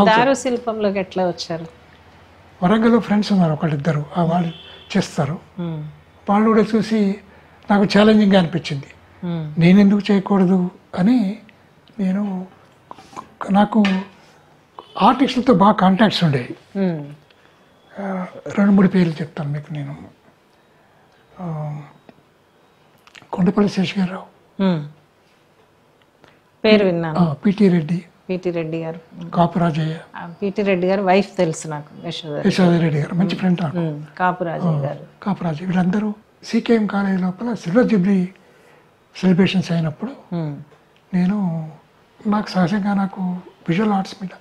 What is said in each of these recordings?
దారు శిల్పంలోకి ఎట్లా వచ్చారు? వరంగల్లో ఫ్రెండ్స్ ఉన్నారు ఒకళ్ళిద్దరు, వాళ్ళు చేస్తారు. వాళ్ళు కూడా చూసి నాకు ఛాలెంజింగ్గా అనిపించింది. నేను ఎందుకు చేయకూడదు అని నాకు ఆర్టిస్టులతో బాగా కాంటాక్ట్స్ ఉండేవి. 2-3 పేర్లు చెప్తాను మీకు. నేను కొండపల్లి శేషగారావు, పేరు విన్నాను, పిటి రెడ్డి, పిటి రెడ్డి గారు, కాపురాజయ్య. పిటి రెడ్డి గారు వైఫ్ తెలుసు నాకు, యశోదారెడ్డి గారు మంచి ఫ్రెండ్ నాకు. కాపురాజయ్య గారు, కాపురాజయ్య, వీళ్ళందరూ సికేఎం కాలేజ్ లోపల సిల్వర్ జూబ్లీ సెలబ్రేషన్స్ అయినప్పుడు నాకు సహజంగా నాకు విజువల్ ఆర్ట్స్ మీద,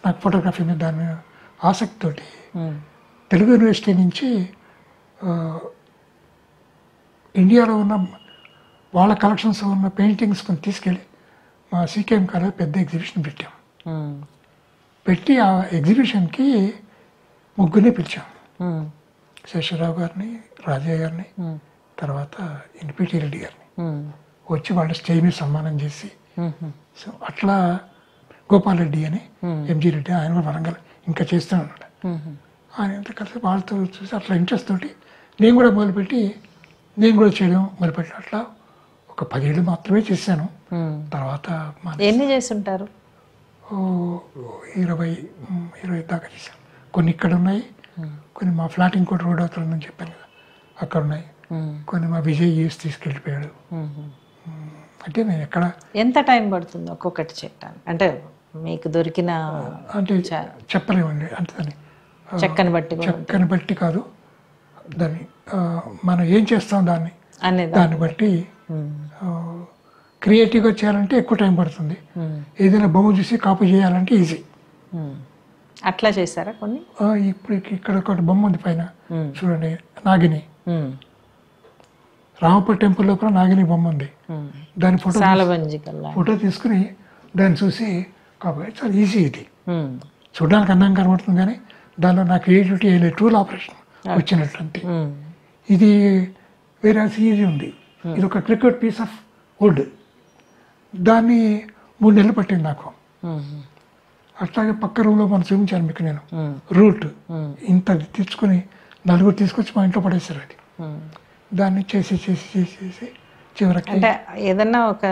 నాకు ఫోటోగ్రఫీ మీద దాని మీద ఆసక్తితోటి తెలుగు యూనివర్సిటీ నుంచి ఇండియాలో ఉన్న వాళ్ళ కలెక్షన్స్ ఉన్న పెయింటింగ్స్ కొన్ని తీసుకెళ్ళి మా సికేఎం కాలేజ్ పెద్ద ఎగ్జిబిషన్ పెట్టాం. పెట్టి ఆ ఎగ్జిబిషన్కి ముగ్గురిని పిలిచాం. శేషరావు గారిని, రాజయ్య గారిని, తర్వాత పిటి రెడ్డి గారిని. వచ్చి వాళ్ళు స్టేజ్ మీద సన్మానం చేసి, సో అట్లా గోపాల్ రెడ్డి అని, ఎంజీ రెడ్డి, ఆయన కూడా వరంగల్ ఇంకా చేస్తూనే ఉన్నాడు. ఆయన ఎంత కలిసి వాళ్ళతో చూసి అట్లా ఇంట్రెస్ట్ తోటి నేను కూడా మొదలుపెట్టి నేను కూడా చేయడం మొదలుపెట్టి అట్లా ఒక 10 ఏళ్ళు మాత్రమే చేశాను. తర్వాత ఎన్ని చేస్తుంటారు? 20 దాకా చేశాను. కొన్ని ఇక్కడ ఉన్నాయి, కొన్ని మా ఫ్లాట్ ఇంకోటి రోడ్ అవుతుందని చెప్పాను కదా అక్కడ ఉన్నాయి, కొన్ని మా విజయ్ చేసి తీసుకెళ్ళిపోయాడు. అంటే నేను ఎక్కడ ఎంత టైం పడుతుంది ఒక్కొక్కటి చేయటానికి? అంటే మీకు దొరికిన అంటే చెప్పలేమండి. అంటే దాన్ని చెక్కని బట్టి కాదు, దాన్ని మనం ఏం చేస్తాం దాన్ని బట్టి. క్రియేటివ్గా చేయాలంటే ఎక్కువ టైం పడుతుంది. ఏదైనా బొమ్మ చూసి కాపీ చేయాలంటే ఈజీ. అట్లా చేశారా కొన్ని? ఇప్పుడు ఇక్కడ ఒక బొమ్మ ఉంది పైన చూడండి, నాగిని, రామపూర్ టెంపుల్ లోపల నాగిని బొమ్మ ఉంది. దాని ఫోటో తీసుకుని దాన్ని చూసి కాపీ చాలా ఈజీ. ఇది చూడడానికి అందంగా కనబడుతుంది, కానీ దానిలో నా క్రియేటివిటీ టూల్ ఆపరేషన్ వచ్చినట్టు అంతే. ఇది వేరే ఈజీ ఉంది. ఇది ఒక క్రికెట్ పీస్ ఆఫ్ వుడ్, దాన్ని 3 నెలలు పట్టింది నాకు. అట్లాగే పక్క రూమ్లో మనం చూపించాను మీకు నేను, రూట్ ఇంత తెచ్చుకొని 4 తీసుకొచ్చి మా ఇంట్లో పడేసారు. అది దాన్ని చేసి చేసి చేసి చేసి చివరికి అంటే ఏదన్నా ఒక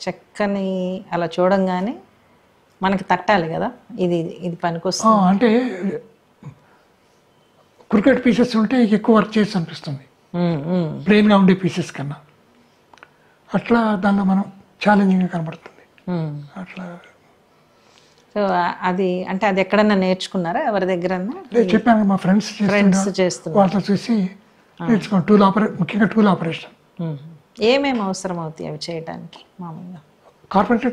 చెక్కని అలా చూడంగానే మనకి తట్టాలి కదా, ఇది ఇది పనికొస్తుంది. అంటే క్రికెట్ పీసెస్ ఉంటే ఎక్కువ వర్క్ చేసి అనిపిస్తుంది ప్లెయిన్గా ఉండే పీసెస్ కన్నా. అట్లా దానిలో మనం ఛాలెంజింగ్గా కనబడుతుంది. అట్లా సో అది అంటే అది ఎక్కడన్నా నేర్చుకున్నారా ఎవరి దగ్గర? చెప్పాను, మా ఫ్రెండ్స్ చేస్తున్నారు, వాళ్ళతో చూసి నేర్చుకోండి. ముఖ్యంగా టూల్ ఆపరేషన్. ఏమేమి అవసరం అవుతాయి అవి చేయడానికి? మామూలుగా కార్పెంటరీ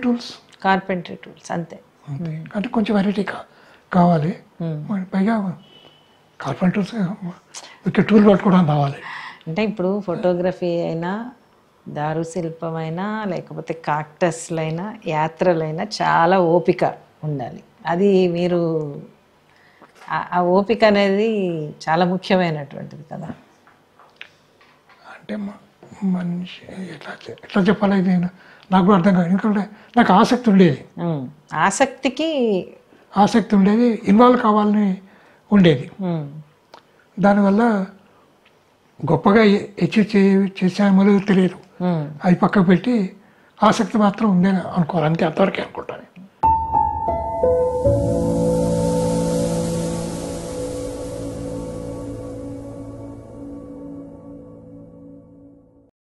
టూల్స్ అంతే. అంటే కొంచెం వెరైటీ కావాలి. పైగా కార్పెంటర్స్ ఇక్కడ టూల్ పట్టుకోవడం రావాలి. అంటే ఇప్పుడు ఫోటోగ్రఫీ అయినా, దారు శిల్పం అయినా, లేకపోతే కాక్టస్లైనా, యాత్రలైనా చాలా ఓపిక ఉండాలి. అది మీరు ఆ ఓపిక అనేది చాలా ముఖ్యమైనటువంటిది కదా. అంటే మనిషి ఎట్లా చెప్పాలి, నేను నాకు కూడా అర్థం కాదు. ఎందుకంటే నాకు ఆసక్తి ఉండేది, ఆసక్తి ఉండేది, ఇన్వాల్వ్ కావాలని ఉండేది. దానివల్ల గొప్పగా అచీవ్ చేసామో తెలియదు. అది పక్కకు పెట్టి ఆసక్తి మాత్రం ఉందని అనుకోవాలి, అంతే, అంతవరకే అనుకుంటాను.